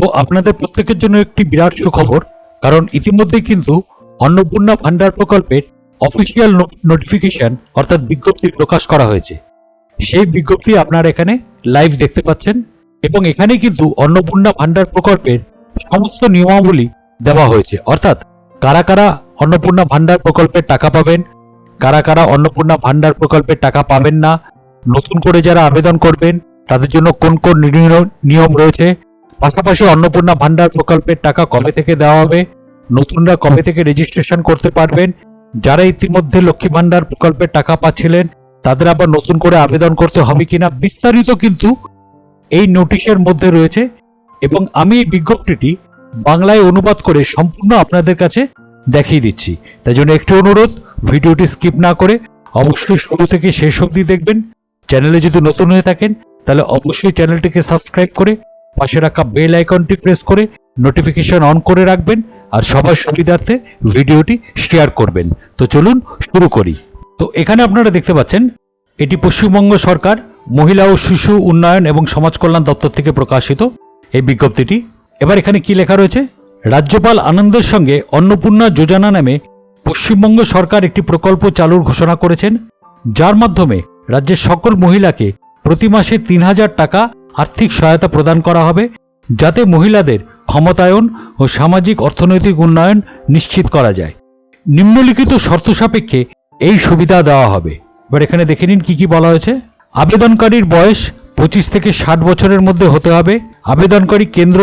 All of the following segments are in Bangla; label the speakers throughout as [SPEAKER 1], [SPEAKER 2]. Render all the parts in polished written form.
[SPEAKER 1] তো আপনাদের প্রত্যেকের জন্য একটি বিরাট সুখবর, কারণ ইতিমধ্যেই কিন্তু অন্নপূর্ণা ভান্ডার প্রকল্পের অফিসিয়াল নোটিফিকেশন অর্থাৎ বিজ্ঞপ্তি প্রকাশ করা হয়েছে। সেই বিজ্ঞপ্তি আপনারা এখানে লাইভ দেখতে পাচ্ছেন এবং এখানে কিন্তু অন্নপূর্ণা ভান্ডার প্রকল্পের সমস্ত নিয়মাবলী দেওয়া হয়েছে, অর্থাৎ কারা কারা অন্নপূর্ণা ভান্ডার প্রকল্পের টাকা পাবেন, কারা কারা অন্নপূর্ণা ভান্ডার প্রকল্পের টাকা পাবেন না, নতুন করে যারা আবেদন করবেন তাদের জন্য কোন কোন নিয়ম রয়েছে, পাশাপাশি অন্নপূর্ণা ভান্ডার প্রকল্পের টাকা কবে থেকে দেওয়া হবে, নতুনরা কবে থেকে রেজিস্ট্রেশন করতে পারবেন, যারা ইতিমধ্যে লক্ষ্মী ভান্ডার প্রকল্পের টাকা পাচ্ছিলেন তাদের আবার নতুন করে আবেদন করতে হবে কিনা, বিস্তারিত কিন্তু এই নোটিশের মধ্যে রয়েছে। এবং আমি এই বিজ্ঞপ্তিটি বাংলায় অনুবাদ করে সম্পূর্ণ আপনাদের কাছে দেখিয়ে দিচ্ছি। তাই জন্য একটি অনুরোধ, ভিডিওটি স্কিপ না করে অবশ্যই শুরু থেকে শেষ অবধি দেখবেন। চ্যানেলে যদি নতুন হয়ে থাকেন তাহলে অবশ্যই চ্যানেলটিকে সাবস্ক্রাইব করে পাশে রাখা বেল আইকনটি প্রেস করে নোটিফিকেশন অন করে রাখবেন আর সবার সুবিধার্থে ভিডিওটি শেয়ার করবেন। তো চলুন শুরু করি। তো এখানে আপনারা দেখতে পাচ্ছেন এটি পশ্চিমবঙ্গ সরকার মহিলা ও শিশু উন্নয়ন এবং সমাজ কল্যাণ দপ্তর থেকে প্রকাশিত এই বিজ্ঞপ্তিটি। এবার এখানে কি লেখা রয়েছে, রাজ্যপাল আনন্দের সঙ্গে অন্নপূর্ণা যোজনা নামে পশ্চিমবঙ্গ সরকার একটি প্রকল্প চালুর ঘোষণা করেছেন, যার মাধ্যমে রাজ্যের সকল মহিলাকে প্রতি মাসে ৩,০০০ টাকা আর্থিক সহায়তা প্রদান করা হবে, যাতে মহিলাদের ক্ষমতায়ন ও সামাজিক অর্থনৈতিক উন্নয়ন নিশ্চিত করা যায়। নিম্নলিখিত শর্ত সাপেক্ষে এই সুবিধা দেওয়া হবে। এবার এখানে দেখে নিন কি কি বলা হয়েছে। আবেদনকারীর বয়স 25 থেকে 60 বছরের মধ্যে হতে হবে। আবেদনকারী কেন্দ্র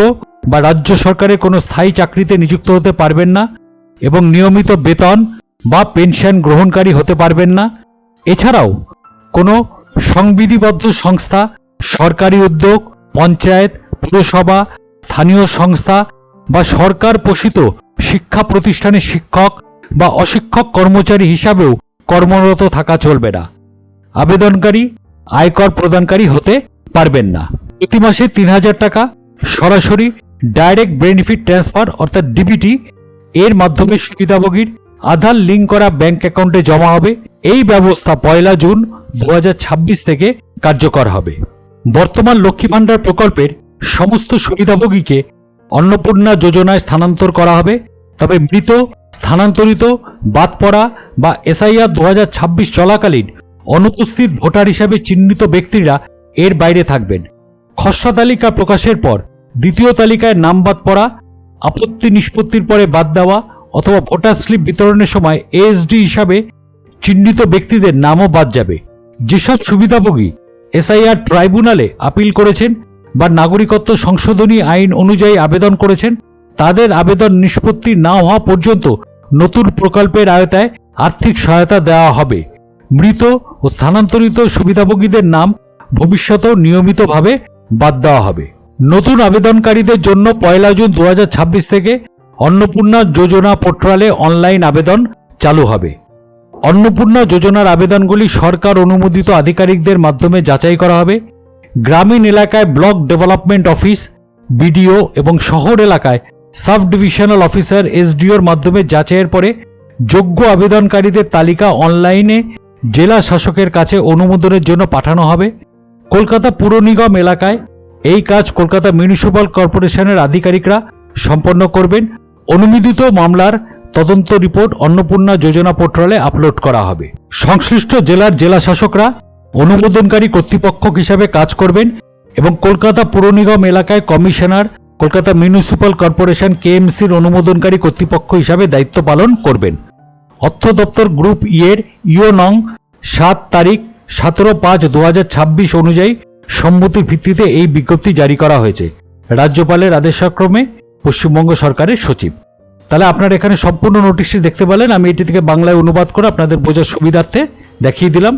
[SPEAKER 1] বা রাজ্য সরকারের কোনো স্থায়ী চাকরিতে নিযুক্ত হতে পারবেন না এবং নিয়মিত বেতন বা পেনশন গ্রহণকারী হতে পারবেন না। এছাড়াও কোনো সংবিধিবদ্ধ সংস্থা, সরকারি উদ্যোগ, পঞ্চায়েত, পুরসভা, স্থানীয় সংস্থা বা সরকার পোষিত শিক্ষা প্রতিষ্ঠানের শিক্ষক বা অশিক্ষক কর্মচারী হিসাবেও কর্মরত থাকা চলবে না। আবেদনকারী আয়কর প্রদানকারী হতে পারবেন না। প্রতি মাসে ৩,০০০ টাকা সরাসরি ডাইরেক্ট বেনিফিট ট্রান্সফার অর্থাৎ ডিবিটি এর মাধ্যমে সুবিধাভোগীর আধার লিঙ্ক করা ব্যাংক অ্যাকাউন্টে জমা হবে। এই ব্যবস্থা 1 জুন 2026 থেকে কার্যকর হবে। বর্তমান লক্ষ্মী ভান্ডার প্রকল্পের সমস্ত সুবিধাভোগীকে অন্নপূর্ণা যোজনায় স্থানান্তর করা হবে, তবে মৃত, স্থানান্তরিত, বাদ পড়া বা এসআইআর 2026 চলাকালীন অনুপস্থিত ভোটার হিসাবে চিহ্নিত ব্যক্তিরা এর বাইরে থাকবেন। খসড়া তালিকা প্রকাশের পর দ্বিতীয় তালিকায় নাম বাদ পড়া, আপত্তি নিষ্পত্তির পরে বাদ দেওয়া অথবা ভোটার স্লিপ বিতরণের সময় এএসডি হিসাবে চিহ্নিত ব্যক্তিদের নামও বাদ যাবে। যেসব সুবিধাভোগী এসআইআর ট্রাইব্যুনালে আপিল করেছেন বা নাগরিকত্ব সংশোধনী আইন অনুযায়ী আবেদন করেছেন, তাদের আবেদন নিষ্পত্তি না হওয়া পর্যন্ত নতুন প্রকল্পের আওতায় আর্থিক সহায়তা দেওয়া হবে। মৃত ও স্থানান্তরিত সুবিধাভোগীদের নাম ভবিষ্যতেও নিয়মিতভাবে বাদ দেওয়া হবে। নতুন আবেদনকারীদের জন্য 1 জুন 2026 থেকে অন্নপূর্ণা যোজনা পোর্টালে অনলাইন আবেদন চালু হবে। অন্নপূর্ণা যোজনার আবেদনগুলি সরকার অনুমোদিত আধিকারিকদের মাধ্যমে যাচাই করা হবে। গ্রামীণ এলাকায় ব্লক ডেভেলপমেন্ট অফিস, বিডিও এবং শহর এলাকায় সাব ডিভিশনাল অফিসার এসডিওর মাধ্যমে যাচাইয়ের পরে যোগ্য আবেদনকারীদের তালিকা অনলাইনে জেলা শাসকের কাছে অনুমোদনের জন্য পাঠানো হবে। কলকাতা পুর নিগম এলাকায় এই কাজ কলকাতা মিউনিসিপ্যাল কর্পোরেশনের আধিকারিকরা সম্পন্ন করবেন। অনুমোদিত মামলার তদন্ত রিপোর্ট অন্নপূর্ণা যোজনা পোর্টালে আপলোড করা হবে। সংশ্লিষ্ট জেলার জেলা শাসকরা অনুমোদনকারী কর্তৃপক্ষ হিসাবে কাজ করবেন এবং কলকাতা পুর নিগম এলাকায় কমিশনার, কলকাতা মিউনিসিপ্যাল কর্পোরেশন কেএমসির অনুমোদনকারী কর্তৃপক্ষ হিসাবে দায়িত্ব পালন করবেন। অর্থ দপ্তর গ্রুপ এর ইও নং 7 তারিখ 17/5/2026 অনুযায়ী সম্মতির ভিত্তিতে এই বিজ্ঞপ্তি জারি করা হয়েছে রাজ্যপালের আদেশক্রমে পশ্চিমবঙ্গ সরকারের সচিব। তাহলে আপনারা এখানে সম্পূর্ণ নোটিশটি দেখতে পেলেন। আমি এটি থেকে বাংলায় অনুবাদ করে আপনাদের বোঝার সুবিধার্থে দেখিয়ে দিলাম।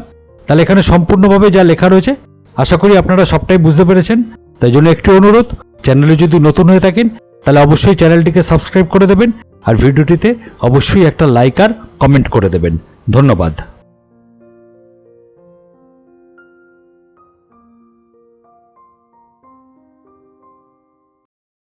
[SPEAKER 1] তাহলে এখানে সম্পূর্ণভাবে যা লেখা রয়েছে আশা করি আপনারা সবটাই বুঝতে পেরেছেন। তাই জন্য একটি অনুরোধ, চ্যানেলে যদি নতুন হয়ে থাকেন তাহলে অবশ্যই চ্যানেলটিকে সাবস্ক্রাইব করে দেবেন আর ভিডিওটিতে অবশ্যই একটা লাইক আর কমেন্ট করে দেবেন। ধন্যবাদ।